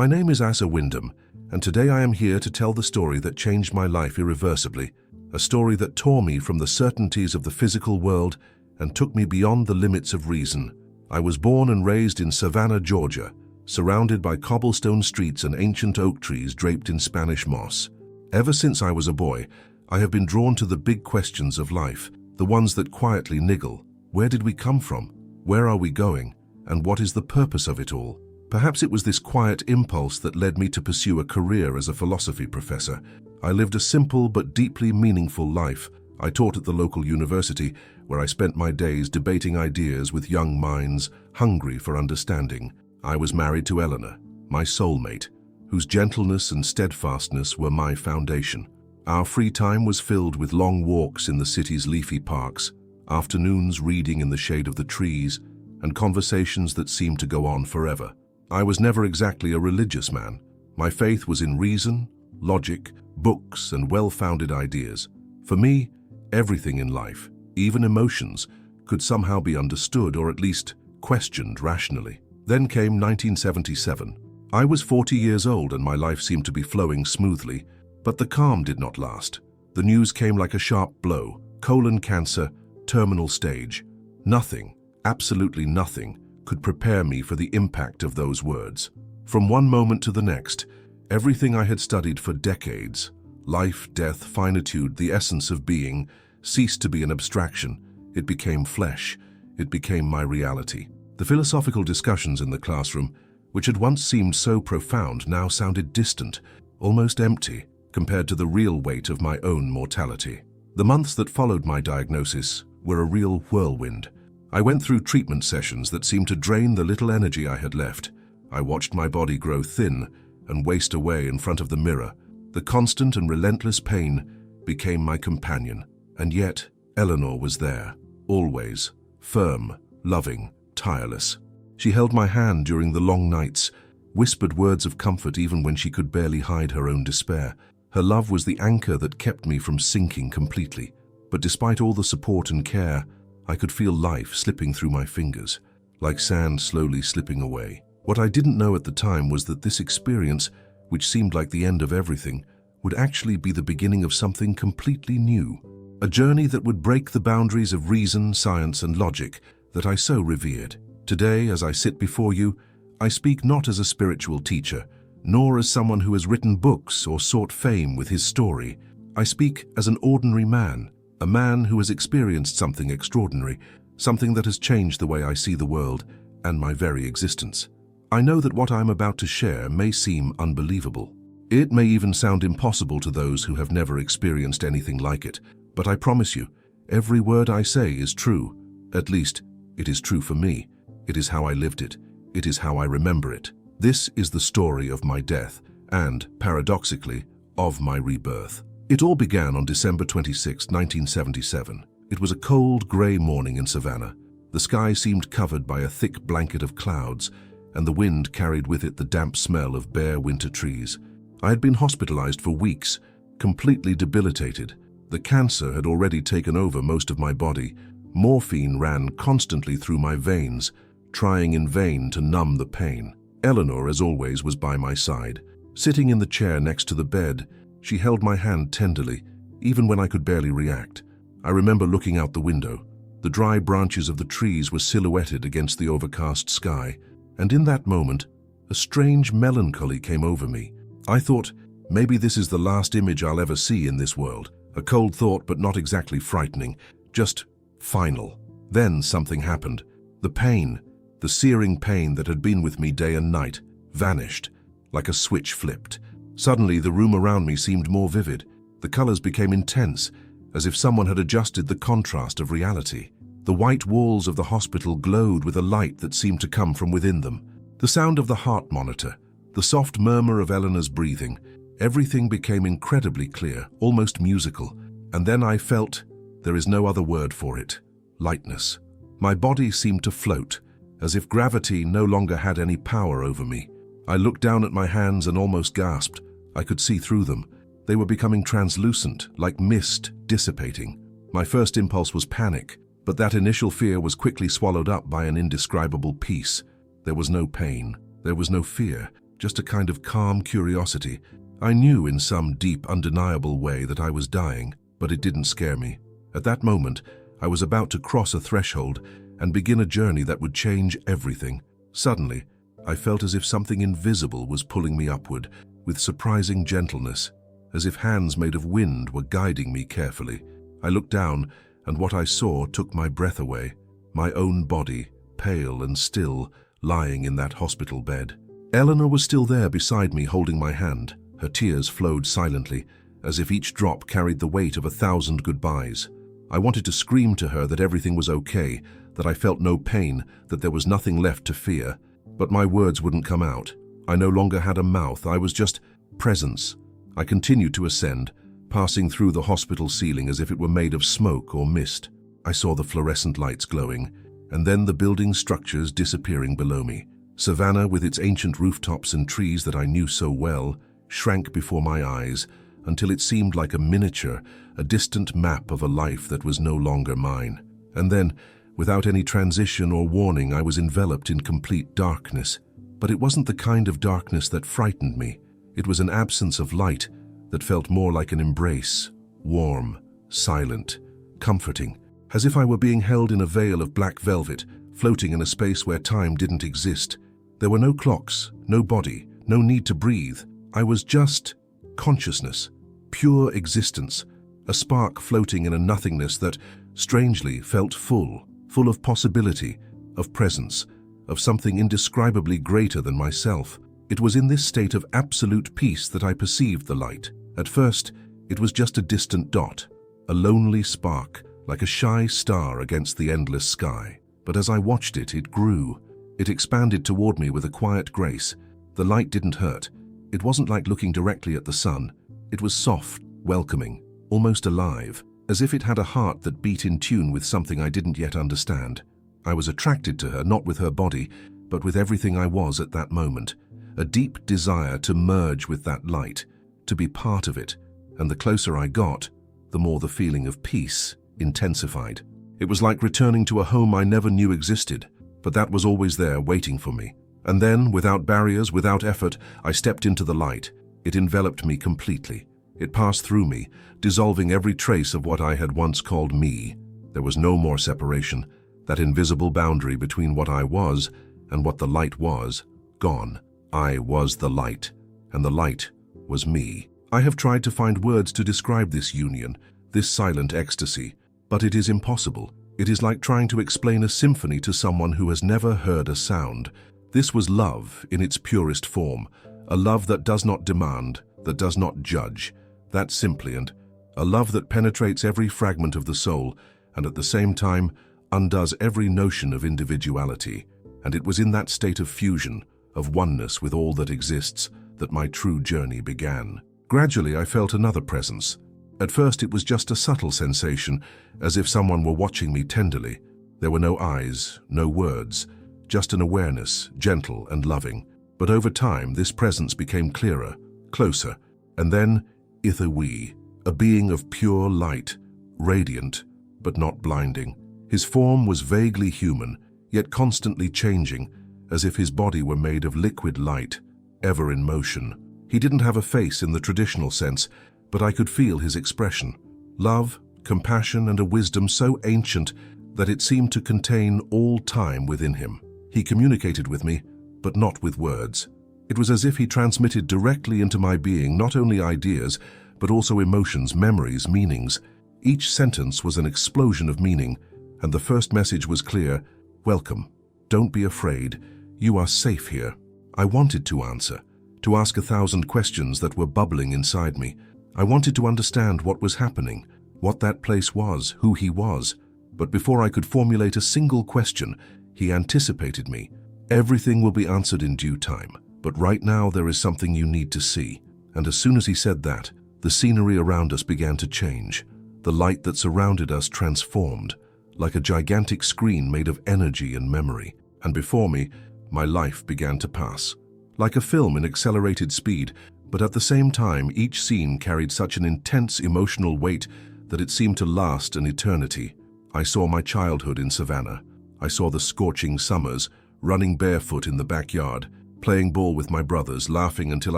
My name is Asa Wyndham, and today I am here to tell the story that changed my life irreversibly, a story that tore me from the certainties of the physical world and took me beyond the limits of reason. I was born and raised in Savannah, Georgia, surrounded by cobblestone streets and ancient oak trees draped in Spanish moss. Ever since I was a boy, I have been drawn to the big questions of life, the ones that quietly niggle. Where did we come from? Where are we going? And what is the purpose of it all? Perhaps it was this quiet impulse that led me to pursue a career as a philosophy professor. I lived a simple but deeply meaningful life. I taught at the local university, where I spent my days debating ideas with young minds hungry for understanding. I was married to Eleanor, my soulmate, whose gentleness and steadfastness were my foundation. Our free time was filled with long walks in the city's leafy parks, afternoons reading in the shade of the trees, and conversations that seemed to go on forever. I was never exactly a religious man. My faith was in reason, logic, books, and well-founded ideas. For me, everything in life, even emotions, could somehow be understood or at least questioned rationally. Then came 1977. I was 40 years old and my life seemed to be flowing smoothly, but the calm did not last. The news came like a sharp blow: colon cancer, terminal stage. Nothing, absolutely nothing, could prepare me for the impact of those words. From one moment to the next, everything I had studied for decades, life, death, finitude, the essence of being, ceased to be an abstraction. It became flesh. It became my reality. The philosophical discussions in the classroom, which had once seemed so profound, now sounded distant, almost empty, compared to the real weight of my own mortality. The months that followed my diagnosis were a real whirlwind. I went through treatment sessions that seemed to drain the little energy I had left. I watched my body grow thin and waste away in front of the mirror. The constant and relentless pain became my companion. And yet, Eleanor was there, always, firm, loving, tireless. She held my hand during the long nights, whispered words of comfort even when she could barely hide her own despair. Her love was the anchor that kept me from sinking completely. But despite all the support and care, I could feel life slipping through my fingers, like sand slowly slipping away. What I didn't know at the time was that this experience, which seemed like the end of everything, would actually be the beginning of something completely new. A journey that would break the boundaries of reason, science, and logic that I so revered. Today, as I sit before you, I speak not as a spiritual teacher, nor as someone who has written books or sought fame with his story. I speak as an ordinary man, a man who has experienced something extraordinary, something that has changed the way I see the world and my very existence. I know that what I am about to share may seem unbelievable. It may even sound impossible to those who have never experienced anything like it, but I promise you, every word I say is true. At least, it is true for me. It is how I lived it. It is how I remember it. This is the story of my death and, paradoxically, of my rebirth. It all began on December 26, 1977. It was a cold, grey morning in Savannah. The sky seemed covered by a thick blanket of clouds, and the wind carried with it the damp smell of bare winter trees. I had been hospitalized for weeks, completely debilitated. The cancer had already taken over most of my body. Morphine ran constantly through my veins, trying in vain to numb the pain. Eleanor, as always, was by my side. Sitting in the chair next to the bed, she held my hand tenderly, even when I could barely react. I remember looking out the window. The dry branches of the trees were silhouetted against the overcast sky, and in that moment, a strange melancholy came over me. I thought, maybe this is the last image I'll ever see in this world. A cold thought, but not exactly frightening, just final. Then something happened. The pain, the searing pain that had been with me day and night, vanished, like a switch flipped. Suddenly, the room around me seemed more vivid. The colors became intense, as if someone had adjusted the contrast of reality. The white walls of the hospital glowed with a light that seemed to come from within them. The sound of the heart monitor, the soft murmur of Eleanor's breathing, everything became incredibly clear, almost musical. And then I felt, there is no other word for it, lightness. My body seemed to float, as if gravity no longer had any power over me. I looked down at my hands and almost gasped. I could see through them. They were becoming translucent, like mist dissipating. My first impulse was panic, but that initial fear was quickly swallowed up by an indescribable peace. There was no pain. There was no fear. just a kind of calm curiosity. I knew in some deep, undeniable way that I was dying, but it didn't scare me. At that moment, I was about to cross a threshold and begin a journey that would change everything. Suddenly, I felt as if something invisible was pulling me upward, with surprising gentleness, as if hands made of wind were guiding me carefully. I looked down, and what I saw took my breath away. My own body, pale and still, lying in that hospital bed. Eleanor was still there beside me, holding my hand. Her tears flowed silently, as if each drop carried the weight of 1,000 goodbyes. I wanted to scream to her that everything was okay, that I felt no pain, that there was nothing left to fear. But my words wouldn't come out. I no longer had a mouth, I was just presence. I continued to ascend, passing through the hospital ceiling as if it were made of smoke or mist. I saw the fluorescent lights glowing, and then the building structures disappearing below me. Savannah, with its ancient rooftops and trees that I knew so well, shrank before my eyes until it seemed like a miniature, a distant map of a life that was no longer mine. And then, without any transition or warning, I was enveloped in complete darkness. But it wasn't the kind of darkness that frightened me. It was an absence of light that felt more like an embrace, warm, silent, comforting, as if I were being held in a veil of black velvet, floating in a space where time didn't exist. There were no clocks, no body, no need to breathe. I was just consciousness, pure existence, a spark floating in a nothingness that, strangely, felt full of possibility, of presence, of something indescribably greater than myself. It was in this state of absolute peace that I perceived the light. At first, it was just a distant dot, a lonely spark, like a shy star against the endless sky. But as I watched it, it grew. It expanded toward me with a quiet grace. The light didn't hurt. It wasn't like looking directly at the sun. It was soft, welcoming, almost alive, as if it had a heart that beat in tune with something I didn't yet understand. I was attracted to her, not with her body, but with everything I was at that moment. A deep desire to merge with that light, to be part of it. And the closer I got, the more the feeling of peace intensified. It was like returning to a home I never knew existed, but that was always there waiting for me. And then, without barriers, without effort, I stepped into the light. It enveloped me completely. It passed through me, dissolving every trace of what I had once called me. There was no more separation. That invisible boundary between what I was and what the light was, gone. I was the light, and the light was me. I have tried to find words to describe this union, this silent ecstasy, but it is impossible. It is like trying to explain a symphony to someone who has never heard a sound. This was love in its purest form, a love that does not demand, that does not judge, that simply, and a love that penetrates every fragment of the soul and at the same time undoes every notion of individuality. And it was in that state of fusion, of oneness with all that exists, that my true journey began. Gradually, I felt another presence. At first, it was just a subtle sensation, as if someone were watching me tenderly. There were no eyes, no words, just an awareness, gentle and loving. But over time, this presence became clearer, closer, and then Ithawi, a being of pure light, radiant, but not blinding. His form was vaguely human, yet constantly changing, as if his body were made of liquid light, ever in motion. He didn't have a face in the traditional sense, but I could feel his expression. Love, compassion, and a wisdom so ancient that it seemed to contain all time within him. He communicated with me, but not with words. It was as if he transmitted directly into my being not only ideas, but also emotions, memories, meanings. Each sentence was an explosion of meaning, and the first message was clear: welcome. Don't be afraid. You are safe here. I wanted to answer, to ask 1,000 questions that were bubbling inside me. I wanted to understand what was happening, what that place was, who he was. But before I could formulate a single question, he anticipated me. Everything will be answered in due time, but right now there is something you need to see. And as soon as he said that, the scenery around us began to change. The light that surrounded us transformed, like a gigantic screen made of energy and memory. And before me, my life began to pass. Like a film in accelerated speed, but at the same time, each scene carried such an intense emotional weight that it seemed to last an eternity. I saw my childhood in Savannah. I saw the scorching summers, running barefoot in the backyard, playing ball with my brothers, laughing until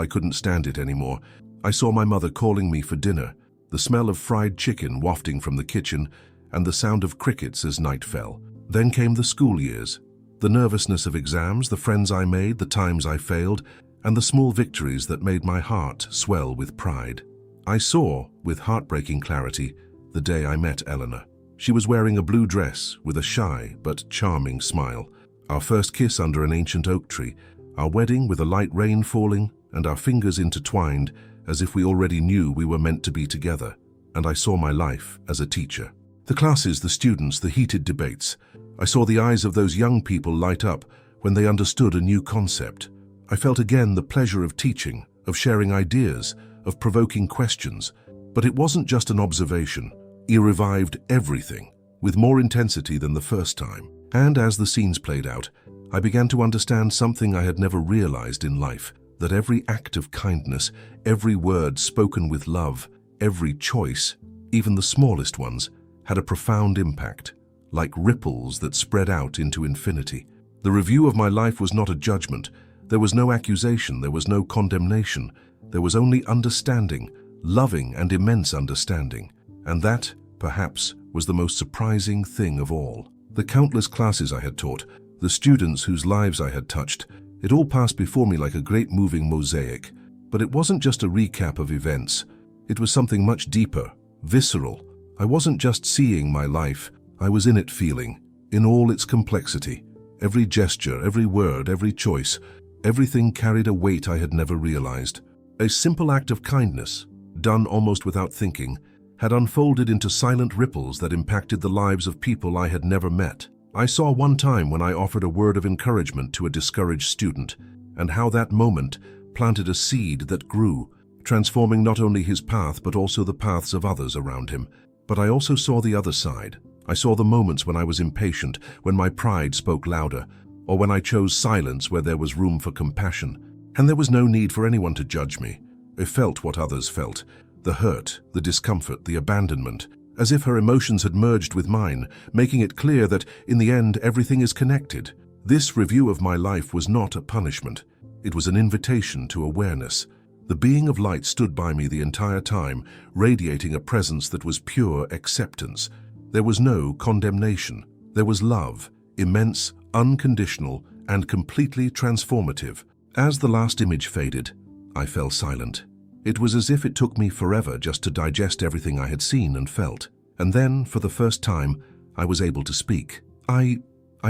I couldn't stand it anymore. I saw my mother calling me for dinner, the smell of fried chicken wafting from the kitchen, and the sound of crickets as night fell. Then came the school years, the nervousness of exams, the friends I made, the times I failed, and the small victories that made my heart swell with pride. I saw, with heartbreaking clarity, the day I met Eleanor. She was wearing a blue dress with a shy but charming smile. Our first kiss under an ancient oak tree, our wedding with a light rain falling, and our fingers intertwined as if we already knew we were meant to be together. And I saw my life as a teacher. The classes, the students, the heated debates. I saw the eyes of those young people light up when they understood a new concept. I felt again the pleasure of teaching, of sharing ideas, of provoking questions. But it wasn't just an observation. It revived everything, with more intensity than the first time. And as the scenes played out, I began to understand something I had never realized in life, that every act of kindness, every word spoken with love, every choice, even the smallest ones, had a profound impact, like ripples that spread out into infinity. The review of my life was not a judgment. There was no accusation, there was no condemnation. There was only understanding, loving and immense understanding. And that, perhaps, was the most surprising thing of all. The countless classes I had taught, the students whose lives I had touched, it all passed before me like a great moving mosaic. But it wasn't just a recap of events. It was something much deeper, visceral. I wasn't just seeing my life, I was in it feeling, in all its complexity. Every gesture, every word, every choice, everything carried a weight I had never realized. A simple act of kindness, done almost without thinking, had unfolded into silent ripples that impacted the lives of people I had never met. I saw one time when I offered a word of encouragement to a discouraged student, and how that moment planted a seed that grew, transforming not only his path but also the paths of others around him. But I also saw the other side. I saw the moments when I was impatient, when my pride spoke louder, or when I chose silence where there was room for compassion. And there was no need for anyone to judge me. I felt what others felt, the hurt, the discomfort, the abandonment, as if her emotions had merged with mine, making it clear that, in the end, everything is connected. This review of my life was not a punishment. It was an invitation to awareness. The being of light stood by me the entire time, radiating a presence that was pure acceptance. There was no condemnation. There was love, immense, unconditional, and completely transformative. As the last image faded, I fell silent. It was as if it took me forever just to digest everything I had seen and felt. And then, for the first time, I was able to speak. I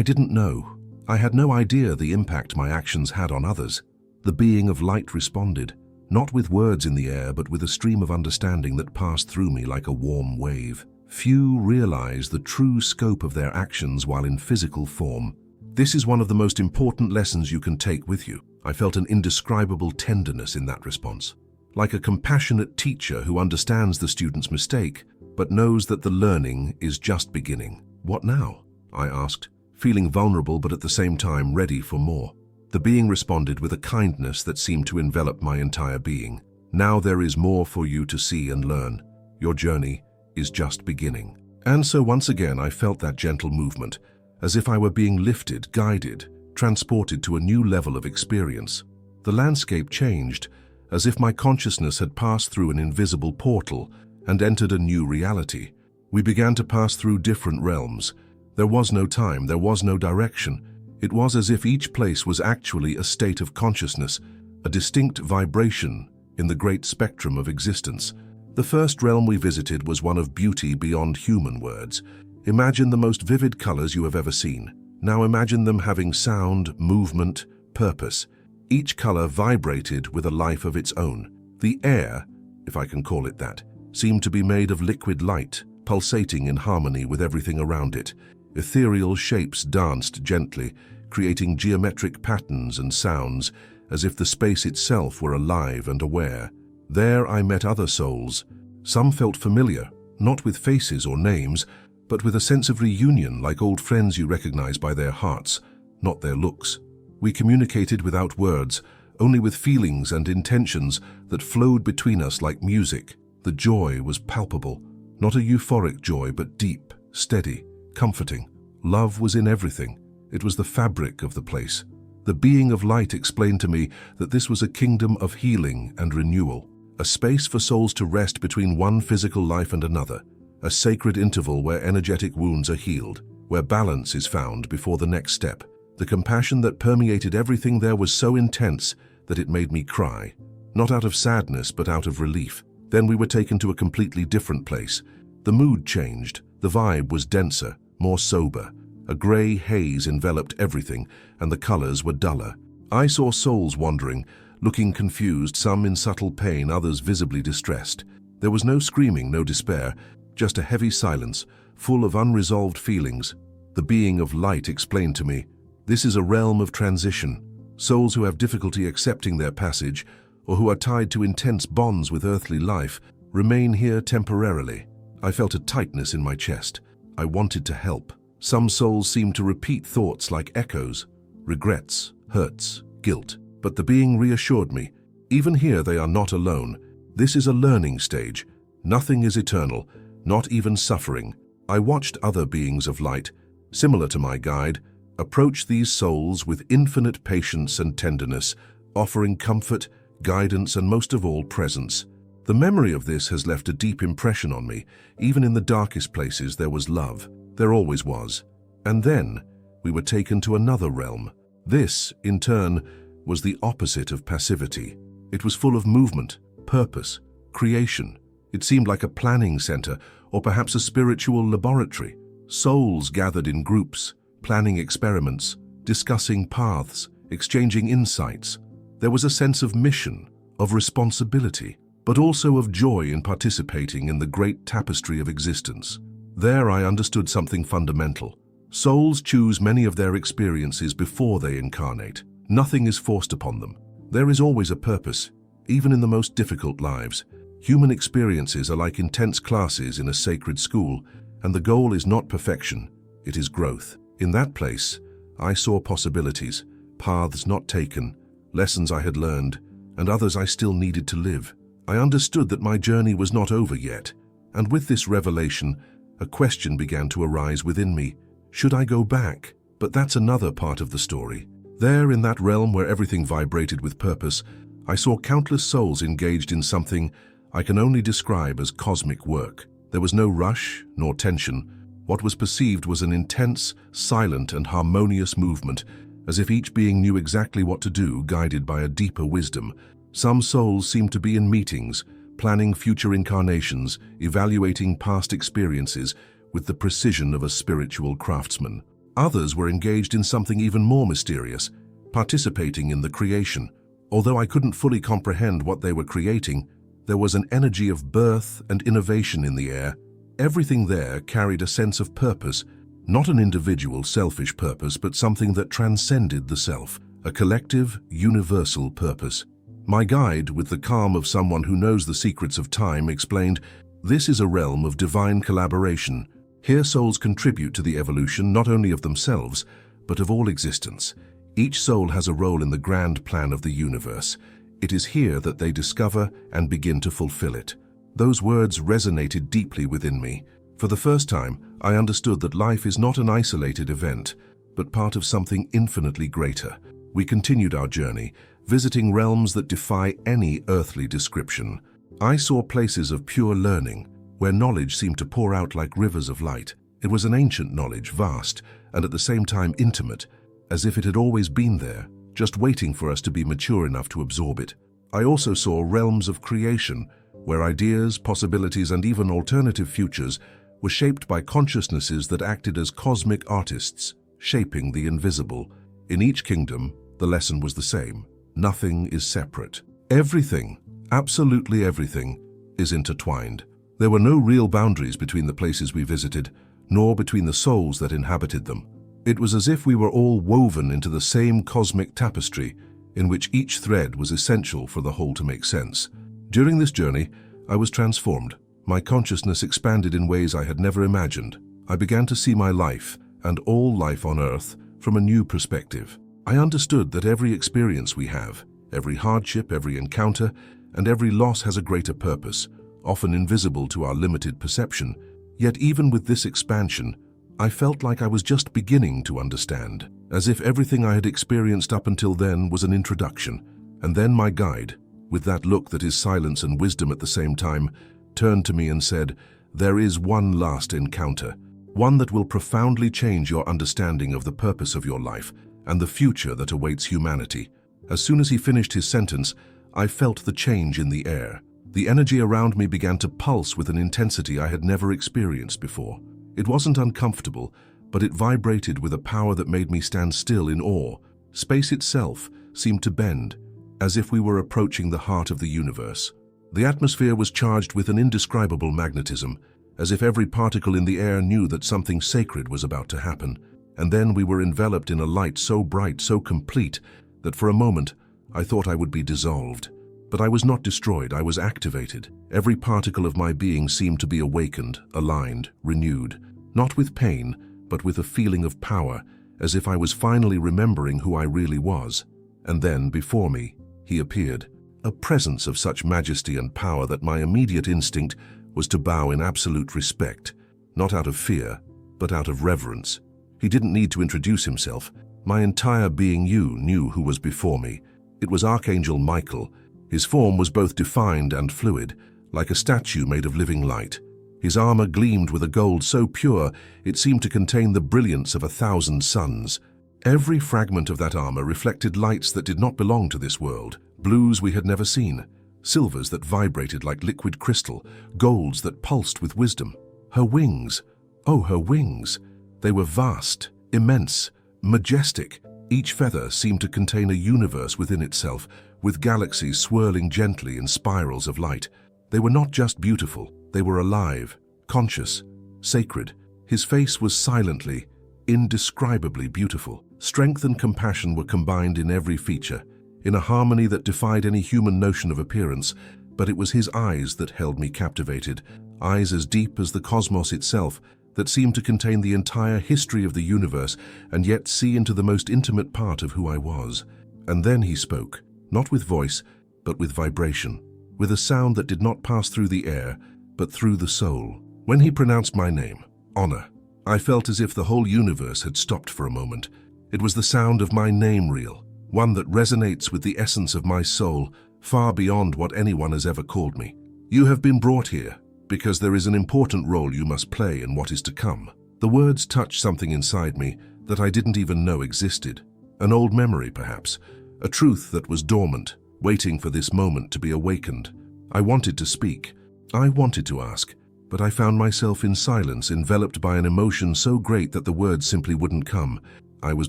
didn't know. I had no idea the impact my actions had on others. The being of light responded, not with words in the air, but with a stream of understanding that passed through me like a warm wave. Few realize the true scope of their actions while in physical form. This is one of the most important lessons you can take with you. I felt an indescribable tenderness in that response. Like a compassionate teacher who understands the student's mistake, but knows that the learning is just beginning. "What now?" I asked, feeling vulnerable but at the same time ready for more. The being responded with a kindness that seemed to envelop my entire being. "Now there is more for you to see and learn. Your journey is just beginning." And so once again I felt that gentle movement, as if I were being lifted, guided, transported to a new level of experience. The landscape changed, as if my consciousness had passed through an invisible portal and entered a new reality. We began to pass through different realms. There was no time, there was no direction. It was as if each place was actually a state of consciousness, a distinct vibration in the great spectrum of existence. The first realm we visited was one of beauty beyond human words. Imagine the most vivid colors you have ever seen. Now imagine them having sound, movement, purpose. Each color vibrated with a life of its own. The air, if I can call it that, seemed to be made of liquid light, pulsating in harmony with everything around it. Ethereal shapes danced gently, creating geometric patterns and sounds, as if the space itself were alive and aware. There I met other souls. Some felt familiar, not with faces or names, but with a sense of reunion, like old friends you recognize by their hearts, not their looks. We communicated without words, only with feelings and intentions that flowed between us like music. The joy was palpable, not a euphoric joy, but deep, steady, comforting. Love was in everything. It was the fabric of the place. The being of light explained to me that this was a kingdom of healing and renewal, a space for souls to rest between one physical life and another, a sacred interval where energetic wounds are healed, where balance is found before the next step. The compassion that permeated everything there was so intense that it made me cry, not out of sadness but out of relief. Then we were taken to a completely different place. The mood changed, the vibe was denser, more sober. A grey haze enveloped everything, and the colors were duller. I saw souls wandering, looking confused, some in subtle pain, others visibly distressed. There was no screaming, no despair, just a heavy silence, full of unresolved feelings. The being of light explained to me, this is a realm of transition. Souls who have difficulty accepting their passage, or who are tied to intense bonds with earthly life, remain here temporarily. I felt a tightness in my chest. I wanted to help. Some souls seemed to repeat thoughts like echoes, regrets, hurts, guilt. But the being reassured me, even here they are not alone. This is a learning stage. Nothing is eternal, not even suffering. I watched other beings of light, similar to my guide, approach these souls with infinite patience and tenderness, offering comfort, guidance, and most of all, presence. The memory of this has left a deep impression on me. Even in the darkest places there was love. There always was. And then we were taken to another realm. This, in turn, was the opposite of passivity. It was full of movement, purpose, creation. It seemed like a planning center, or perhaps a spiritual laboratory. Souls gathered in groups, planning experiments, discussing paths, exchanging insights. There was a sense of mission, of responsibility, but also of joy in participating in the great tapestry of existence. There I understood something fundamental. Souls choose many of their experiences before they incarnate. Nothing is forced upon them. There is always a purpose, even in the most difficult lives. Human experiences are like intense classes in a sacred school, and the goal is not perfection, it is growth. In that place, I saw possibilities, paths not taken, lessons I had learned, and others I still needed to live. I understood that my journey was not over yet, and with this revelation, a question began to arise within me. Should I go back? But that's another part of the story. There, in that realm where everything vibrated with purpose, I saw countless souls engaged in something I can only describe as cosmic work. There was no rush, nor tension. What was perceived was an intense, silent, and harmonious movement, as if each being knew exactly what to do, guided by a deeper wisdom. Some souls seemed to be in meetings, planning future incarnations, evaluating past experiences with the precision of a spiritual craftsman. Others were engaged in something even more mysterious, participating in the creation. Although I couldn't fully comprehend what they were creating, there was an energy of birth and innovation in the air. Everything there carried a sense of purpose, not an individual, selfish purpose, but something that transcended the self, a collective, universal purpose. My guide, with the calm of someone who knows the secrets of time, explained, "This is a realm of divine collaboration. Here souls contribute to the evolution not only of themselves, but of all existence. Each soul has a role in the grand plan of the universe. It is here that they discover and begin to fulfill it." Those words resonated deeply within me. For the first time, I understood that life is not an isolated event, but part of something infinitely greater. We continued our journey, visiting realms that defy any earthly description. I saw places of pure learning, where knowledge seemed to pour out like rivers of light. It was an ancient knowledge, vast, and at the same time intimate, as if it had always been there, just waiting for us to be mature enough to absorb it. I also saw realms of creation, where ideas, possibilities, and even alternative futures were shaped by consciousnesses that acted as cosmic artists, shaping the invisible. In each kingdom, the lesson was the same. Nothing is separate. Everything, absolutely everything, is intertwined. There were no real boundaries between the places we visited, nor between the souls that inhabited them. It was as if we were all woven into the same cosmic tapestry, in which each thread was essential for the whole to make sense. During this journey, I was transformed. My consciousness expanded in ways I had never imagined. I began to see my life, and all life on Earth, from a new perspective. I understood that every experience we have, every hardship, every encounter, and every loss has a greater purpose, often invisible to our limited perception. Yet even with this expansion, I felt like I was just beginning to understand, as if everything I had experienced up until then was an introduction. And then my guide, with that look that is silence and wisdom at the same time, turned to me and said, "There is one last encounter, one that will profoundly change your understanding of the purpose of your life and the future that awaits humanity." As soon as he finished his sentence, I felt the change in the air. The energy around me began to pulse with an intensity I had never experienced before. It wasn't uncomfortable, but it vibrated with a power that made me stand still in awe. Space itself seemed to bend, as if we were approaching the heart of the universe. The atmosphere was charged with an indescribable magnetism, as if every particle in the air knew that something sacred was about to happen. And then we were enveloped in a light so bright, so complete, that for a moment I thought I would be dissolved. But I was not destroyed, I was activated. Every particle of my being seemed to be awakened, aligned, renewed, not with pain, but with a feeling of power, as if I was finally remembering who I really was. And then, before me, he appeared, a presence of such majesty and power that my immediate instinct was to bow in absolute respect, not out of fear, but out of reverence. He didn't need to introduce himself. My entire being knew who was before me. It was Archangel Michael. His form was both defined and fluid, like a statue made of living light. His armor gleamed with a gold so pure it seemed to contain the brilliance of 1,000 suns. Every fragment of that armor reflected lights that did not belong to this world, blues we had never seen, silvers that vibrated like liquid crystal, golds that pulsed with wisdom. Her wings, oh, her wings! They were vast, immense, majestic. Each feather seemed to contain a universe within itself, with galaxies swirling gently in spirals of light. They were not just beautiful, they were alive, conscious, sacred. His face was silently, indescribably beautiful. Strength and compassion were combined in every feature, in a harmony that defied any human notion of appearance. But it was his eyes that held me captivated, eyes as deep as the cosmos itself, that seemed to contain the entire history of the universe and yet see into the most intimate part of who I was. And then he spoke, not with voice, but with vibration, with a sound that did not pass through the air, but through the soul. When he pronounced my name, Honor, I felt as if the whole universe had stopped for a moment. It was the sound of my name reel, one that resonates with the essence of my soul, far beyond what anyone has ever called me. You have been brought here because there is an important role you must play in what is to come. The words touched something inside me that I didn't even know existed. An old memory, perhaps, a truth that was dormant, waiting for this moment to be awakened. I wanted to speak. I wanted to ask, but I found myself in silence, enveloped by an emotion so great that the words simply wouldn't come. I was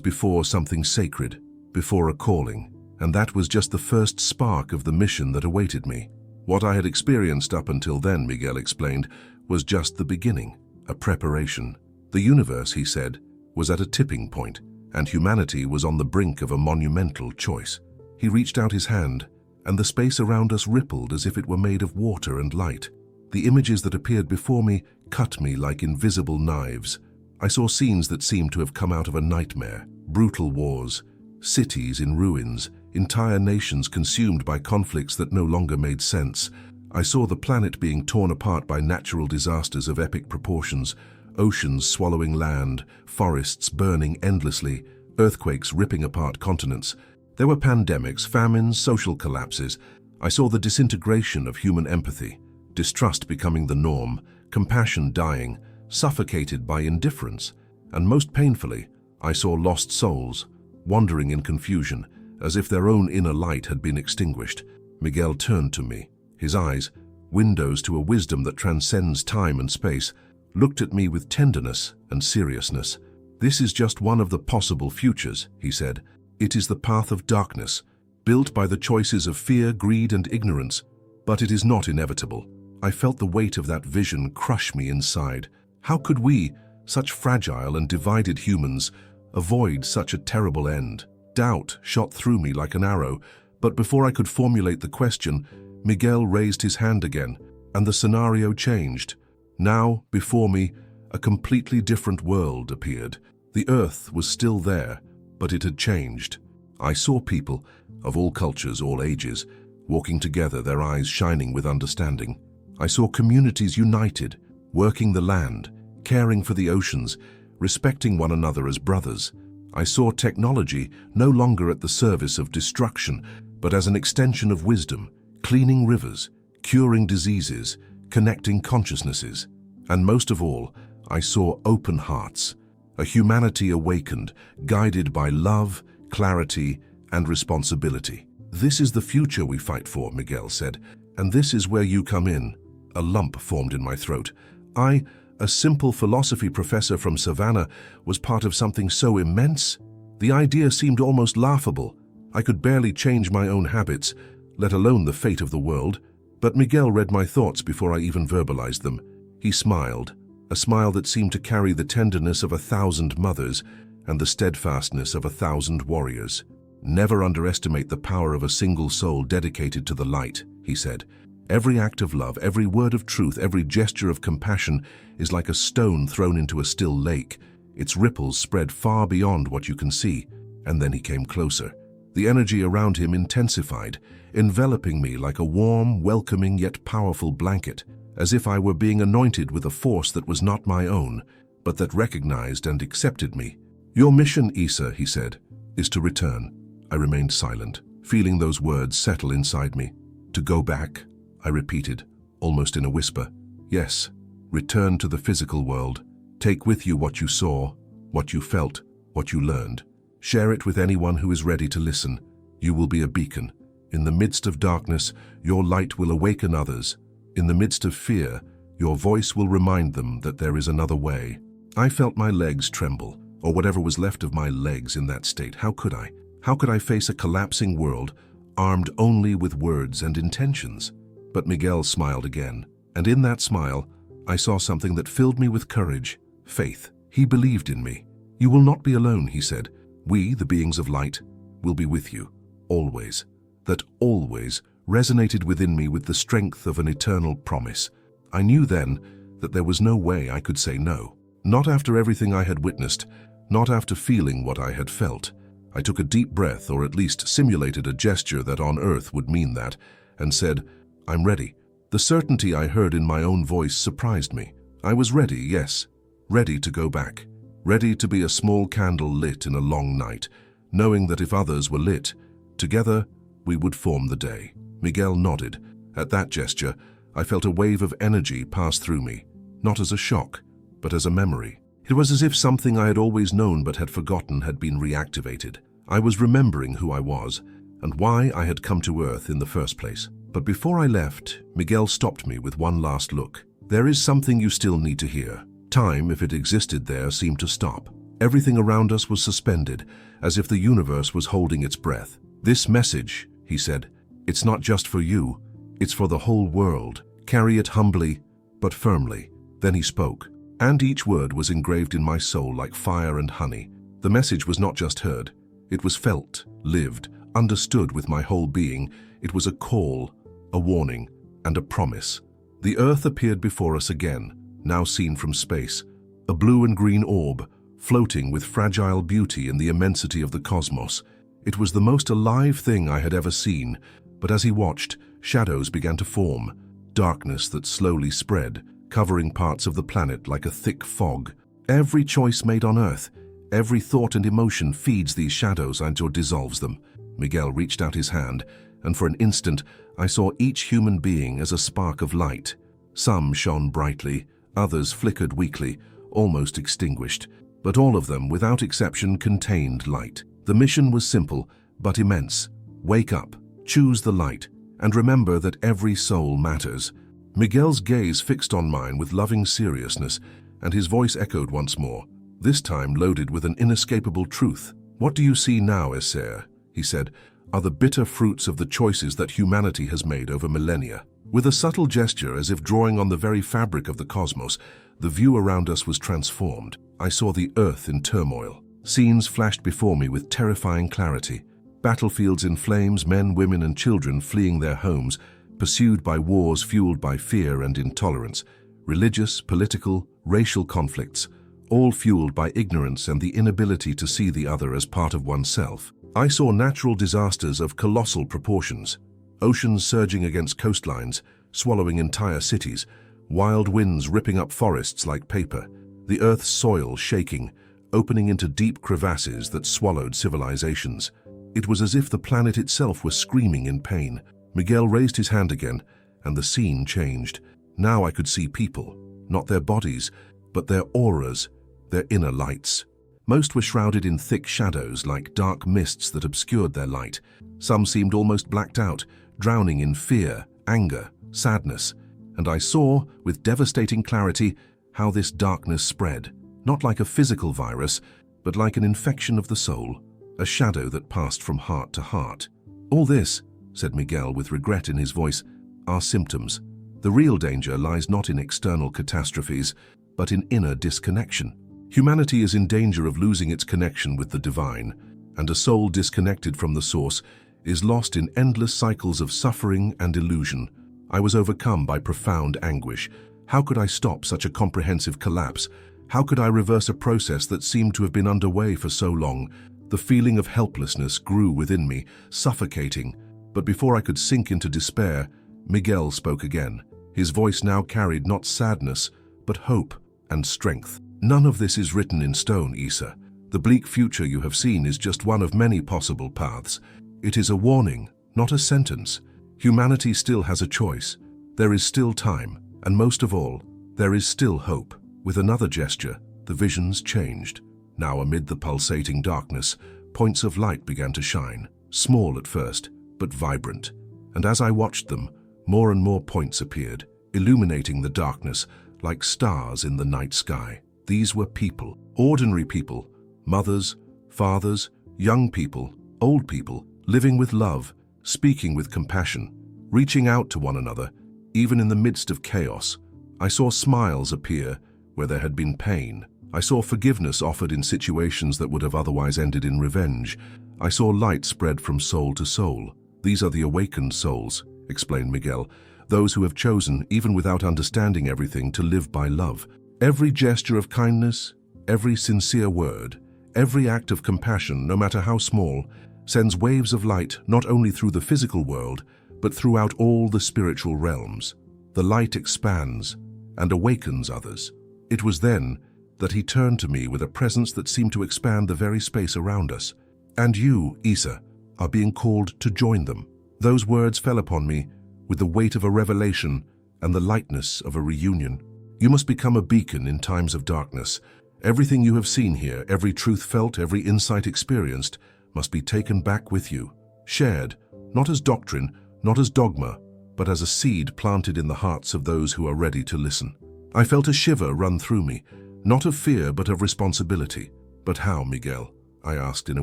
before something sacred, before a calling, and that was just the first spark of the mission that awaited me. What I had experienced up until then, Miguel explained, was just the beginning, a preparation. The universe, he said, was at a tipping point, and humanity was on the brink of a monumental choice. He reached out his hand, and the space around us rippled as if it were made of water and light. The images that appeared before me cut me like invisible knives. I saw scenes that seemed to have come out of a nightmare, brutal wars, cities in ruins, entire nations consumed by conflicts that no longer made sense. I saw the planet being torn apart by natural disasters of epic proportions, oceans swallowing land, forests burning endlessly, earthquakes ripping apart continents. There were pandemics, famines, social collapses. I saw the disintegration of human empathy, distrust becoming the norm, compassion dying, suffocated by indifference, and most painfully, I saw lost souls, wandering in confusion, as if their own inner light had been extinguished. Miguel turned to me. His eyes, windows to a wisdom that transcends time and space, looked at me with tenderness and seriousness. "This is just one of the possible futures," he said. "It is the path of darkness, built by the choices of fear, greed, and ignorance, but it is not inevitable." I felt the weight of that vision crush me inside. How could we, such fragile and divided humans, avoid such a terrible end? Doubt shot through me like an arrow, but before I could formulate the question, Miguel raised his hand again, and the scenario changed. Now, before me, a completely different world appeared. The earth was still there, but it had changed. I saw people, of all cultures, all ages, walking together, their eyes shining with understanding. I saw communities united, working the land, caring for the oceans, respecting one another as brothers. I saw technology no longer at the service of destruction, but as an extension of wisdom, cleaning rivers, curing diseases, connecting consciousnesses. And most of all, I saw open hearts, a humanity awakened, guided by love, clarity, and responsibility. "This is the future we fight for," Miguel said, "and this is where you come in." A lump formed in my throat. I, a simple philosophy professor from Savannah, was part of something so immense. The idea seemed almost laughable. I could barely change my own habits, let alone the fate of the world. But Miguel read my thoughts before I even verbalized them. He smiled, a smile that seemed to carry the tenderness of 1,000 mothers and the steadfastness of 1,000 warriors. "Never underestimate the power of a single soul dedicated to the light," he said. "Every act of love, every word of truth, every gesture of compassion is like a stone thrown into a still lake. Its ripples spread far beyond what you can see." And then he came closer. The energy around him intensified, enveloping me like a warm, welcoming yet powerful blanket, as if I were being anointed with a force that was not my own, but that recognized and accepted me. "Your mission, Issa," he said, "is to return." I remained silent, feeling those words settle inside me. "To go back," I repeated, almost in a whisper. "Yes, return to the physical world. Take with you what you saw, what you felt, what you learned. Share it with anyone who is ready to listen. You will be a beacon. In the midst of darkness, your light will awaken others. In the midst of fear, your voice will remind them that there is another way." I felt my legs tremble, or whatever was left of my legs in that state. How could I? How could I face a collapsing world, armed only with words and intentions? But Miguel smiled again, and in that smile, I saw something that filled me with courage, faith. He believed in me. "You will not be alone," he said. "We, the beings of light, will be with you, always." That always resonated within me with the strength of an eternal promise. I knew then that there was no way I could say no. Not after everything I had witnessed, not after feeling what I had felt. I took a deep breath, or at least simulated a gesture that on earth would mean that, and said, "I'm ready." The certainty I heard in my own voice surprised me. I was ready, yes, ready to go back. Ready to be a small candle lit in a long night, knowing that if others were lit, together we would form the day. Miguel nodded. At that gesture, I felt a wave of energy pass through me, not as a shock, but as a memory. It was as if something I had always known but had forgotten had been reactivated. I was remembering who I was, and why I had come to Earth in the first place. But before I left, Miguel stopped me with one last look. "There is something you still need to hear." Time, if it existed there, seemed to stop. Everything around us was suspended, as if the universe was holding its breath. "This message," he said, "it's not just for you, it's for the whole world. Carry it humbly, but firmly." Then he spoke, and each word was engraved in my soul like fire and honey. The message was not just heard, it was felt, lived, understood with my whole being. It was a call, a warning, and a promise. The Earth appeared before us again, now seen from space, a blue and green orb, floating with fragile beauty in the immensity of the cosmos. It was the most alive thing I had ever seen, but as he watched, shadows began to form, darkness that slowly spread, covering parts of the planet like a thick fog. Every choice made on Earth, every thought and emotion feeds these shadows and or dissolves them. Miguel reached out his hand, and for an instant I saw each human being as a spark of light. Some shone brightly, others flickered weakly, almost extinguished, but all of them, without exception, contained light. The mission was simple, but immense. Wake up, choose the light, and remember that every soul matters. Miguel's gaze fixed on mine with loving seriousness, and his voice echoed once more, this time loaded with an inescapable truth. "What do you see now, Esser," he said, "are the bitter fruits of the choices that humanity has made over millennia." With a subtle gesture, as if drawing on the very fabric of the cosmos, the view around us was transformed. I saw the Earth in turmoil. Scenes flashed before me with terrifying clarity. Battlefields in flames, men, women, and children fleeing their homes, pursued by wars fueled by fear and intolerance. Religious, political, racial conflicts, all fueled by ignorance and the inability to see the other as part of oneself. I saw natural disasters of colossal proportions. Oceans surging against coastlines, swallowing entire cities, wild winds ripping up forests like paper, the Earth's soil shaking, opening into deep crevasses that swallowed civilizations. It was as if the planet itself was screaming in pain. Miguel raised his hand again, and the scene changed. Now I could see people, not their bodies, but their auras, their inner lights. Most were shrouded in thick shadows like dark mists that obscured their light. Some seemed almost blacked out, drowning in fear, anger, sadness. And I saw, with devastating clarity, how this darkness spread, not like a physical virus, but like an infection of the soul, a shadow that passed from heart to heart. "All this," said Miguel with regret in his voice, "are symptoms. The real danger lies not in external catastrophes, but in inner disconnection. Humanity is in danger of losing its connection with the divine, and a soul disconnected from the source is lost in endless cycles of suffering and illusion." I was overcome by profound anguish. How could I stop such a comprehensive collapse? How could I reverse a process that seemed to have been underway for so long? The feeling of helplessness grew within me, suffocating. But before I could sink into despair, Miguel spoke again. His voice now carried not sadness, but hope and strength. "None of this is written in stone, Isa. The bleak future you have seen is just one of many possible paths. It is a warning, not a sentence. Humanity still has a choice. There is still time, and most of all, there is still hope." With another gesture, the visions changed. Now amid the pulsating darkness, points of light began to shine, small at first, but vibrant. And as I watched them, more and more points appeared, illuminating the darkness like stars in the night sky. These were people, ordinary people, mothers, fathers, young people, old people, living with love, speaking with compassion, reaching out to one another, even in the midst of chaos. I saw smiles appear where there had been pain. I saw forgiveness offered in situations that would have otherwise ended in revenge. I saw light spread from soul to soul. "These are the awakened souls," explained Miguel, "those who have chosen, even without understanding everything, to live by love. Every gesture of kindness, every sincere word, every act of compassion, no matter how small, sends waves of light not only through the physical world, but throughout all the spiritual realms. The light expands and awakens others." It was then that he turned to me with a presence that seemed to expand the very space around us. "And you, Isa, are being called to join them." Those words fell upon me with the weight of a revelation and the lightness of a reunion. "You must become a beacon in times of darkness. Everything you have seen here, every truth felt, every insight experienced, must be taken back with you, shared, not as doctrine, not as dogma, but as a seed planted in the hearts of those who are ready to listen." I felt a shiver run through me, not of fear but of responsibility. "But how, Miguel?" I asked in a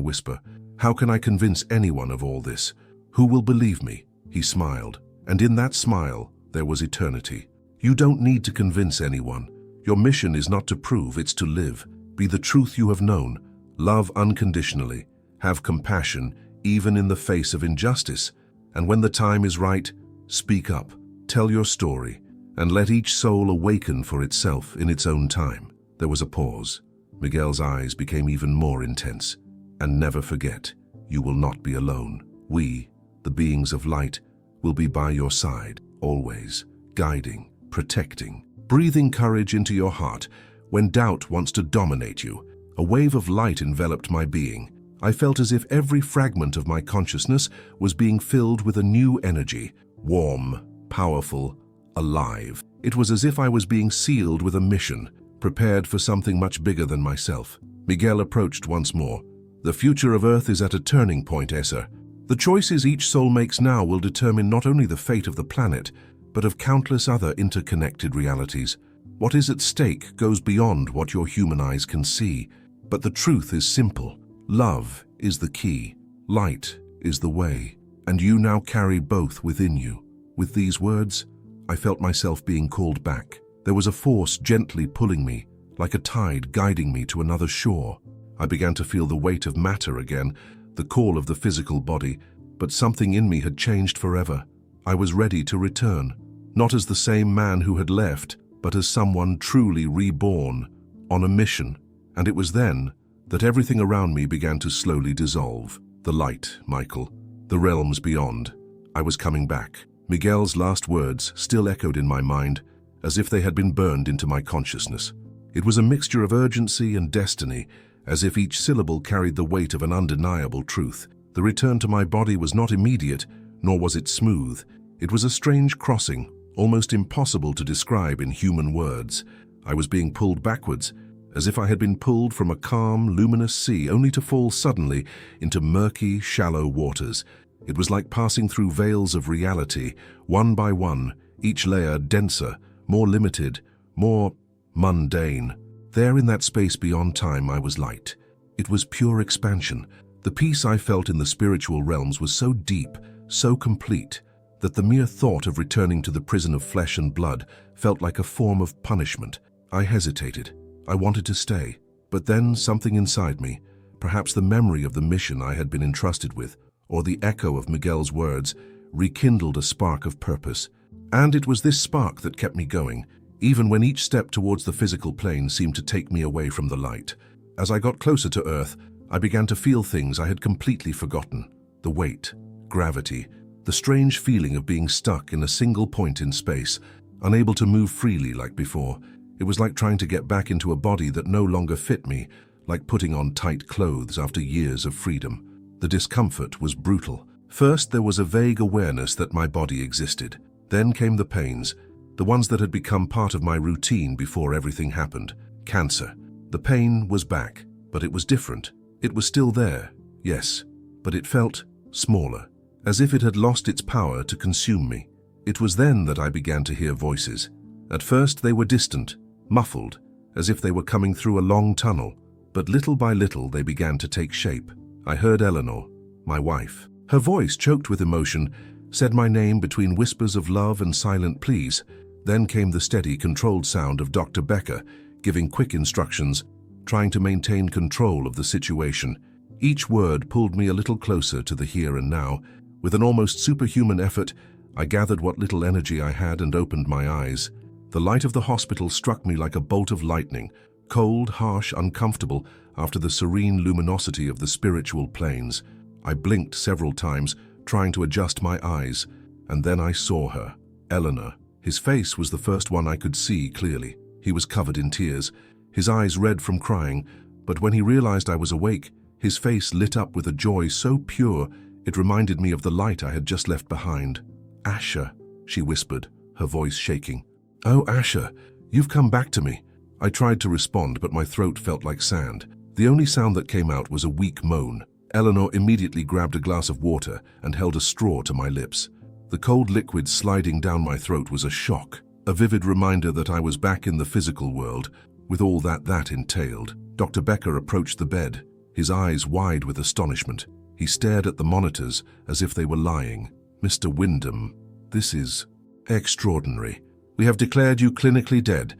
whisper. "How can I convince anyone of all this? Who will believe me?" He smiled, and in that smile there was eternity. "You don't need to convince anyone. Your mission is not to prove, it's to live. Be the truth you have known. Love unconditionally. Have compassion, even in the face of injustice. And when the time is right, speak up, tell your story, and let each soul awaken for itself in its own time." There was a pause. Miguel's eyes became even more intense. "And never forget, you will not be alone. We, the beings of light, will be by your side, always, guiding, protecting, breathing courage into your heart when doubt wants to dominate you." A wave of light enveloped my being. I felt as if every fragment of my consciousness was being filled with a new energy, warm, powerful, alive. It was as if I was being sealed with a mission, prepared for something much bigger than myself. Miguel approached once more. "The future of Earth is at a turning point, Esa. The choices each soul makes now will determine not only the fate of the planet, but of countless other interconnected realities. What is at stake goes beyond what your human eyes can see. But the truth is simple. Love is the key. Light is the way. And you now carry both within you." With these words, I felt myself being called back. There was a force gently pulling me, like a tide guiding me to another shore. I began to feel the weight of matter again, the call of the physical body, but something in me had changed forever. I was ready to return, not as the same man who had left, but as someone truly reborn, on a mission. And it was then that everything around me began to slowly dissolve. The light, Michael, the realms beyond. I was coming back. Miguel's last words still echoed in my mind, as if they had been burned into my consciousness. It was a mixture of urgency and destiny, as if each syllable carried the weight of an undeniable truth. The return to my body was not immediate, nor was it smooth. It was a strange crossing, almost impossible to describe in human words. I was being pulled backwards, as if I had been pulled from a calm, luminous sea, only to fall suddenly into murky, shallow waters. It was like passing through veils of reality, one by one, each layer denser, more limited, more mundane. There in that space beyond time, I was light. It was pure expansion. The peace I felt in the spiritual realms was so deep, so complete, that the mere thought of returning to the prison of flesh and blood felt like a form of punishment. I hesitated. I wanted to stay. But then something inside me, perhaps the memory of the mission I had been entrusted with, or the echo of Miguel's words, rekindled a spark of purpose. And it was this spark that kept me going, even when each step towards the physical plane seemed to take me away from the light. As I got closer to Earth, I began to feel things I had completely forgotten. The weight, gravity, the strange feeling of being stuck in a single point in space, unable to move freely like before. It was like trying to get back into a body that no longer fit me, like putting on tight clothes after years of freedom. The discomfort was brutal. First, there was a vague awareness that my body existed. Then came the pains, the ones that had become part of my routine before everything happened. Cancer. The pain was back, but it was different. It was still there, yes, but it felt smaller, as if it had lost its power to consume me. It was then that I began to hear voices. At first they were distant, muffled, as if they were coming through a long tunnel, but little by little they began to take shape. I heard Eleanor, my wife. Her voice, choked with emotion, said my name between whispers of love and silent pleas. Then came the steady, controlled sound of Dr. Becker, giving quick instructions, trying to maintain control of the situation. Each word pulled me a little closer to the here and now. With an almost superhuman effort, I gathered what little energy I had and opened my eyes. The light of the hospital struck me like a bolt of lightning, cold, harsh, uncomfortable after the serene luminosity of the spiritual planes. I blinked several times, trying to adjust my eyes, and then I saw her, Eleanor. His face was the first one I could see clearly. He was covered in tears, his eyes red from crying, but when he realized I was awake, his face lit up with a joy so pure it reminded me of the light I had just left behind. "Asher," she whispered, her voice shaking. "Oh, Asher, you've come back to me." I tried to respond, but my throat felt like sand. The only sound that came out was a weak moan. Eleanor immediately grabbed a glass of water and held a straw to my lips. The cold liquid sliding down my throat was a shock, a vivid reminder that I was back in the physical world, with all that entailed. Dr. Becker approached the bed, his eyes wide with astonishment. He stared at the monitors as if they were lying. "Mr. Wyndham, this is extraordinary. We have declared you clinically dead."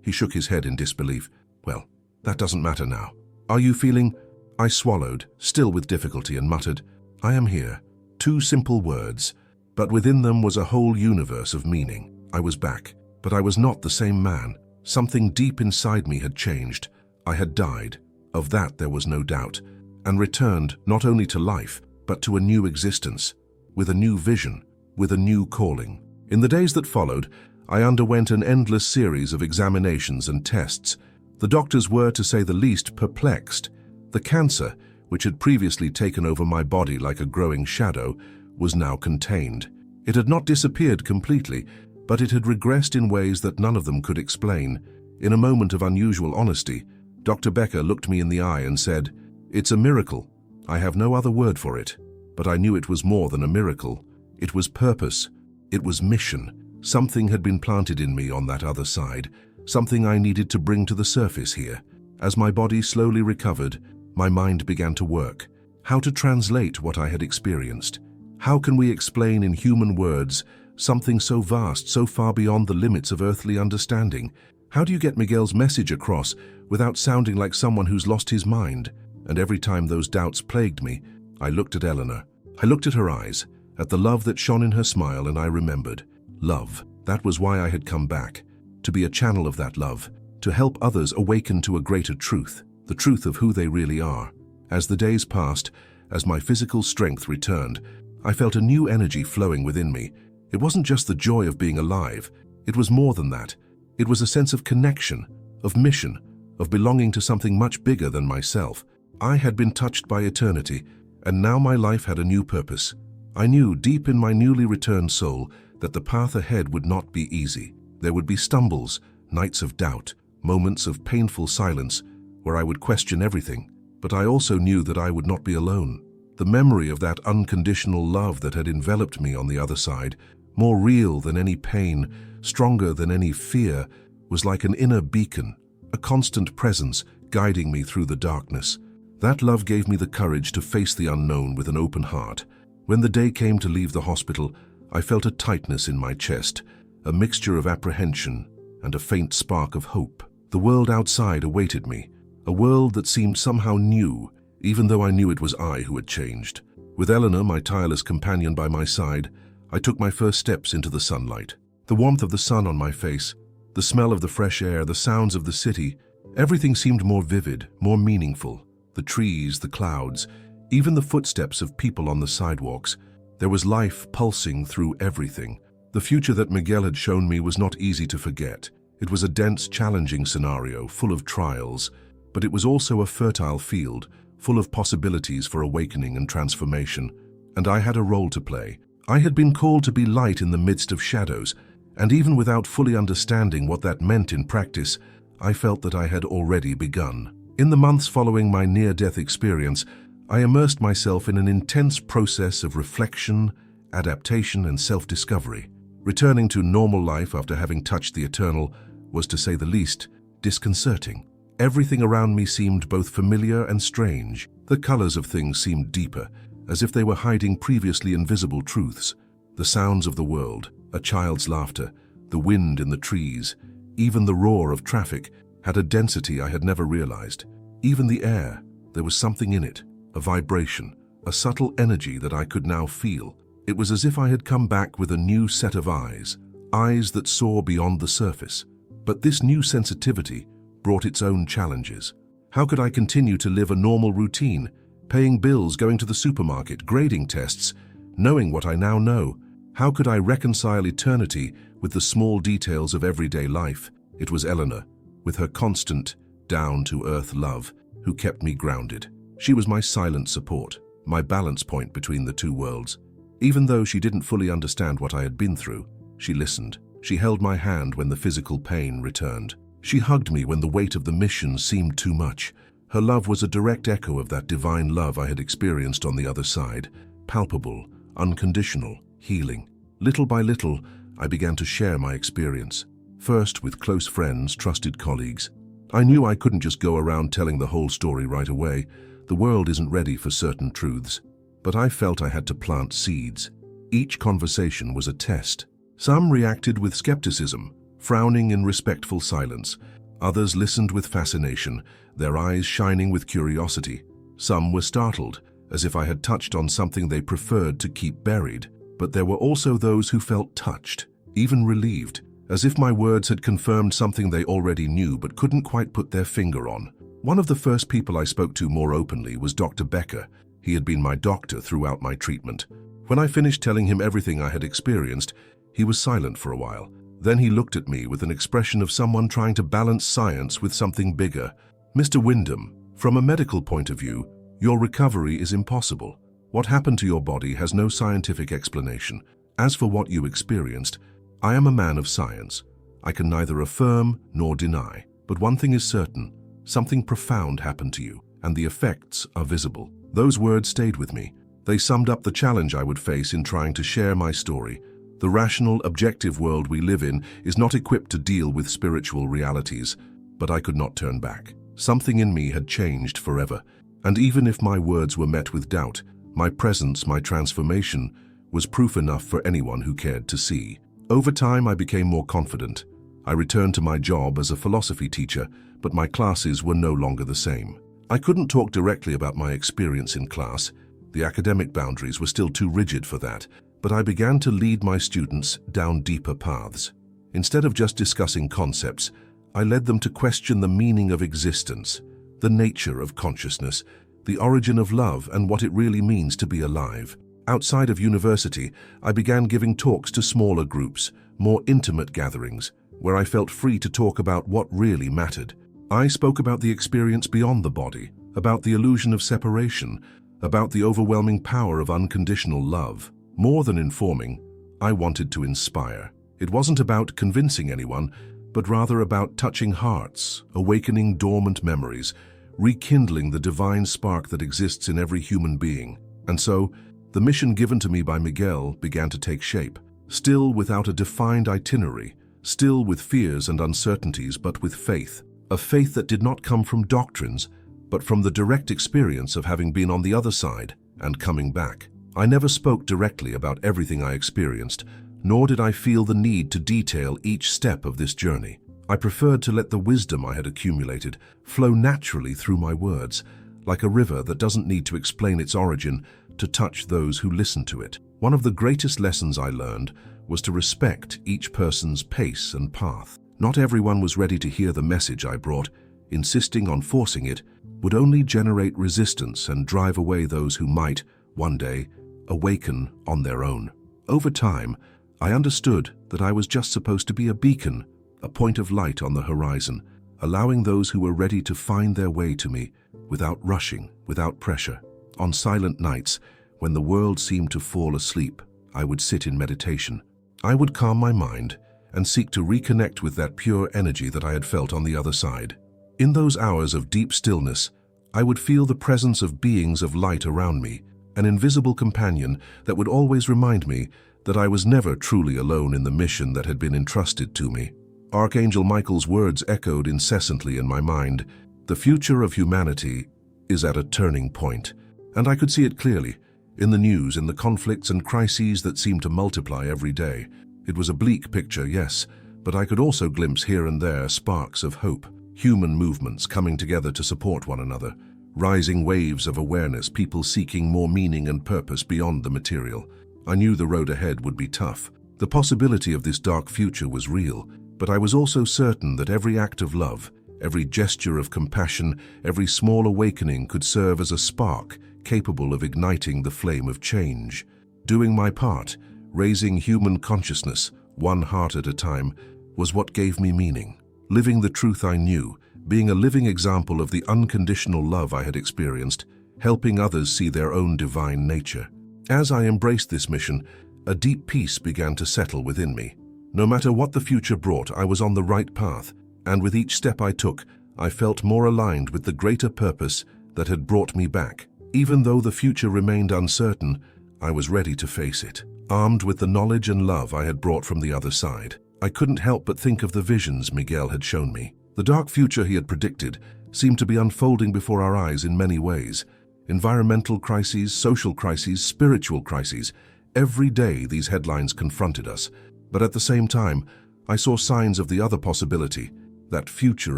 He shook his head in disbelief. "Well, that doesn't matter now. Are you feeling—" I swallowed, still with difficulty, and muttered, "I am here." 2 simple words, but within them was a whole universe of meaning. I was back, but I was not the same man. Something deep inside me had changed. I had died, of that there was no doubt, and returned not only to life, but to a new existence, with a new vision, with a new calling. In the days that followed, I underwent an endless series of examinations and tests. The doctors were, to say the least, perplexed. The cancer, which had previously taken over my body like a growing shadow, was now contained. It had not disappeared completely, but it had regressed in ways that none of them could explain. In a moment of unusual honesty, Dr. Becker looked me in the eye and said, "It's a miracle. I have no other word for it." But I knew it was more than a miracle. It was purpose. It was mission. Something had been planted in me on that other side, something I needed to bring to the surface here. As my body slowly recovered, my mind began to work. How to translate what I had experienced? How can we explain in human words something so vast, so far beyond the limits of earthly understanding? How do you get Miguel's message across without sounding like someone who's lost his mind? And every time those doubts plagued me, I looked at Eleanor. I looked at her eyes, at the love that shone in her smile, and I remembered. Love. That was why I had come back. To be a channel of that love. To help others awaken to a greater truth. The truth of who they really are. As the days passed, as my physical strength returned, I felt a new energy flowing within me. It wasn't just the joy of being alive. It was more than that. It was a sense of connection, of mission, of belonging to something much bigger than myself. I had been touched by eternity, and now my life had a new purpose. I knew deep in my newly returned soul that the path ahead would not be easy. There would be stumbles, nights of doubt, moments of painful silence where I would question everything. But I also knew that I would not be alone. The memory of that unconditional love that had enveloped me on the other side, more real than any pain, stronger than any fear, was like an inner beacon, a constant presence guiding me through the darkness. That love gave me the courage to face the unknown with an open heart. When the day came to leave the hospital, I felt a tightness in my chest, a mixture of apprehension and a faint spark of hope. The world outside awaited me, a world that seemed somehow new, even though I knew it was I who had changed. With Eleanor, my tireless companion, by my side, I took my first steps into the sunlight. The warmth of the sun on my face, the smell of the fresh air, the sounds of the city, everything seemed more vivid, more meaningful. The trees, the clouds, even the footsteps of people on the sidewalks. There was life pulsing through everything. The future that Miguel had shown me was not easy to forget. It was a dense, challenging scenario, full of trials, but it was also a fertile field, full of possibilities for awakening and transformation. And I had a role to play. I had been called to be light in the midst of shadows, and even without fully understanding what that meant in practice, I felt that I had already begun. In the months following my near-death experience, I immersed myself in an intense process of reflection, adaptation, and self-discovery. Returning to normal life after having touched the eternal was, to say the least, disconcerting. Everything around me seemed both familiar and strange. The colors of things seemed deeper, as if they were hiding previously invisible truths. The sounds of the world, a child's laughter, the wind in the trees, even the roar of traffic, had a density I had never realized. Even the air, there was something in it, a vibration, a subtle energy that I could now feel. It was as if I had come back with a new set of eyes, eyes that saw beyond the surface. But this new sensitivity brought its own challenges. How could I continue to live a normal routine, paying bills, going to the supermarket, grading tests, knowing what I now know? How could I reconcile eternity with the small details of everyday life? It was Eleanor, with her constant, down-to-earth love, who kept me grounded. She was my silent support, my balance point between the two worlds. Even though she didn't fully understand what I had been through, she listened. She held my hand when the physical pain returned. She hugged me when the weight of the mission seemed too much. Her love was a direct echo of that divine love I had experienced on the other side, palpable, unconditional, healing. Little by little, I began to share my experience. First with close friends, trusted colleagues. I knew I couldn't just go around telling the whole story right away. The world isn't ready for certain truths. But I felt I had to plant seeds. Each conversation was a test. Some reacted with skepticism, frowning in respectful silence. Others listened with fascination, their eyes shining with curiosity. Some were startled, as if I had touched on something they preferred to keep buried. But there were also those who felt touched, even relieved, as if my words had confirmed something they already knew but couldn't quite put their finger on. One of the first people I spoke to more openly was Dr. Becker. He had been my doctor throughout my treatment. When I finished telling him everything I had experienced, he was silent for a while. Then he looked at me with an expression of someone trying to balance science with something bigger. "Mr. Wyndham, from a medical point of view, your recovery is impossible. What happened to your body has no scientific explanation. As for what you experienced, I am a man of science. I can neither affirm nor deny. But one thing is certain, something profound happened to you, and the effects are visible." Those words stayed with me. They summed up the challenge I would face in trying to share my story. The rational, objective world we live in is not equipped to deal with spiritual realities, but I could not turn back. Something in me had changed forever, and even if my words were met with doubt, my presence, my transformation, was proof enough for anyone who cared to see. Over time, I became more confident. I returned to my job as a philosophy teacher, but my classes were no longer the same. I couldn't talk directly about my experience in class. The academic boundaries were still too rigid for that, but I began to lead my students down deeper paths. Instead of just discussing concepts, I led them to question the meaning of existence, the nature of consciousness, the origin of love, and what it really means to be alive. Outside of university, I began giving talks to smaller groups, more intimate gatherings, where I felt free to talk about what really mattered. I spoke about the experience beyond the body, about the illusion of separation, about the overwhelming power of unconditional love. More than informing, I wanted to inspire. It wasn't about convincing anyone, but rather about touching hearts, awakening dormant memories, rekindling the divine spark that exists in every human being. And so, the mission given to me by Miguel began to take shape, still without a defined itinerary, still with fears and uncertainties, but with faith. A faith that did not come from doctrines, but from the direct experience of having been on the other side and coming back. I never spoke directly about everything I experienced, nor did I feel the need to detail each step of this journey. I preferred to let the wisdom I had accumulated flow naturally through my words, like a river that doesn't need to explain its origin to touch those who listen to it. One of the greatest lessons I learned was to respect each person's pace and path. Not everyone was ready to hear the message I brought. Insisting on forcing it would only generate resistance and drive away those who might, one day, awaken on their own. Over time, I understood that I was just supposed to be a beacon, a point of light on the horizon, allowing those who were ready to find their way to me without rushing, without pressure. On silent nights, when the world seemed to fall asleep, I would sit in meditation. I would calm my mind and seek to reconnect with that pure energy that I had felt on the other side. In those hours of deep stillness, I would feel the presence of beings of light around me, an invisible companion that would always remind me that I was never truly alone in the mission that had been entrusted to me. Archangel Michael's words echoed incessantly in my mind. The future of humanity is at a turning point, and I could see it clearly, in the news, in the conflicts and crises that seemed to multiply every day. It was a bleak picture, yes, but I could also glimpse here and there sparks of hope, human movements coming together to support one another, rising waves of awareness, people seeking more meaning and purpose beyond the material. I knew the road ahead would be tough. The possibility of this dark future was real, but I was also certain that every act of love, every gesture of compassion, every small awakening could serve as a spark capable of igniting the flame of change. Doing my part, raising human consciousness, one heart at a time, was what gave me meaning. Living the truth I knew, being a living example of the unconditional love I had experienced, helping others see their own divine nature. As I embraced this mission, a deep peace began to settle within me. No matter what the future brought, I was on the right path, and with each step I took, I felt more aligned with the greater purpose that had brought me back. Even though the future remained uncertain, I was ready to face it, armed with the knowledge and love I had brought from the other side. I couldn't help but think of the visions Miguel had shown me. The dark future he had predicted seemed to be unfolding before our eyes in many ways. Environmental crises, social crises, spiritual crises. Every day these headlines confronted us. But at the same time, I saw signs of the other possibility, that future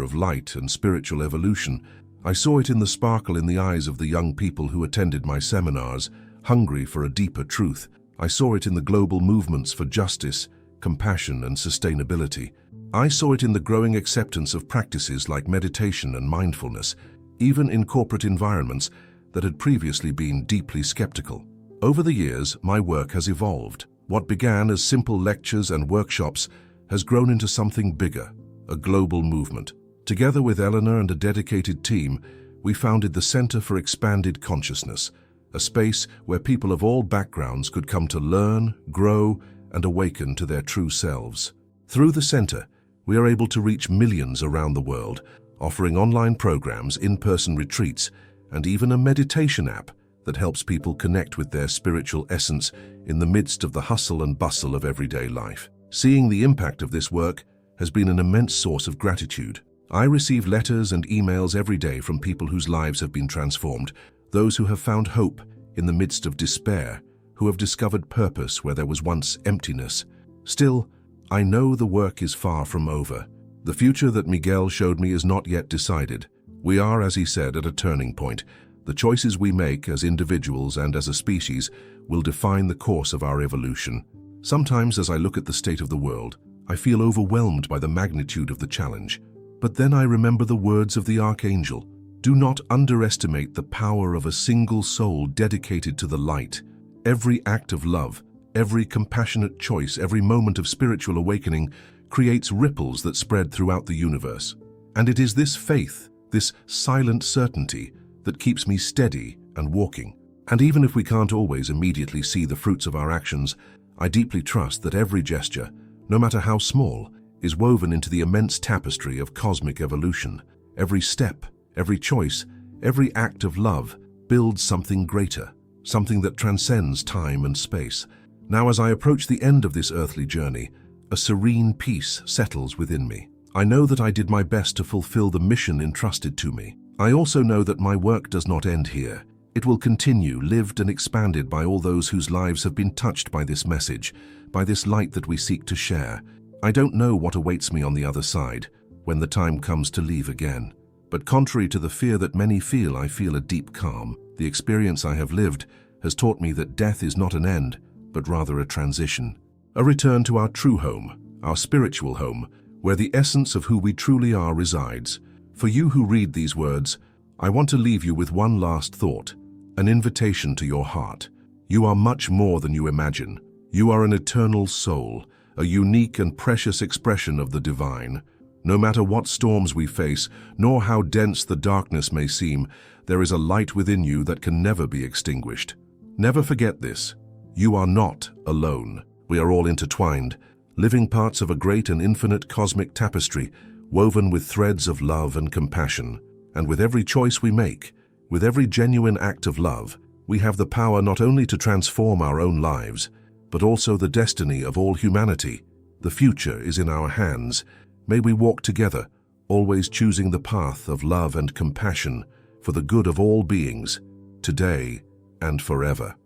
of light and spiritual evolution. I saw it in the sparkle in the eyes of the young people who attended my seminars, hungry for a deeper truth. I saw it in the global movements for justice, compassion, and sustainability. I saw it in the growing acceptance of practices like meditation and mindfulness, even in corporate environments that had previously been deeply skeptical. Over the years, my work has evolved. What began as simple lectures and workshops has grown into something bigger, a global movement. Together with Eleanor and a dedicated team, we founded the Center for Expanded Consciousness, a space where people of all backgrounds could come to learn, grow, and awaken to their true selves. Through the center, we are able to reach millions around the world, offering online programs, in-person retreats, and even a meditation app that helps people connect with their spiritual essence in the midst of the hustle and bustle of everyday life. Seeing the impact of this work has been an immense source of gratitude. I receive letters and emails every day from people whose lives have been transformed, those who have found hope in the midst of despair, who have discovered purpose where there was once emptiness. Still, I know the work is far from over. The future that Miguel showed me is not yet decided. We are, as he said, at a turning point. The choices we make as individuals and as a species will define the course of our evolution. Sometimes as I look at the state of the world, I feel overwhelmed by the magnitude of the challenge. But then I remember the words of the Archangel. Do not underestimate the power of a single soul dedicated to the light. Every act of love, every compassionate choice, every moment of spiritual awakening creates ripples that spread throughout the universe. And it is this faith, this silent certainty, that keeps me steady and walking. And even if we can't always immediately see the fruits of our actions, I deeply trust that every gesture, no matter how small, is woven into the immense tapestry of cosmic evolution. Every step, every choice, every act of love builds something greater, something that transcends time and space. Now, as I approach the end of this earthly journey, a serene peace settles within me. I know that I did my best to fulfill the mission entrusted to me. I also know that my work does not end here. It will continue, lived and expanded by all those whose lives have been touched by this message, by this light that we seek to share. I don't know what awaits me on the other side, when the time comes to leave again. But contrary to the fear that many feel, I feel a deep calm. The experience I have lived has taught me that death is not an end, but rather a transition. A return to our true home, our spiritual home, where the essence of who we truly are resides. For you who read these words, I want to leave you with one last thought, an invitation to your heart. You are much more than you imagine. You are an eternal soul, a unique and precious expression of the divine. No matter what storms we face, nor how dense the darkness may seem, there is a light within you that can never be extinguished. Never forget this. You are not alone. We are all intertwined, living parts of a great and infinite cosmic tapestry, woven with threads of love and compassion. And with every choice we make, with every genuine act of love, we have the power not only to transform our own lives, but also the destiny of all humanity. The future is in our hands. May we walk together, always choosing the path of love and compassion for the good of all beings, today and forever.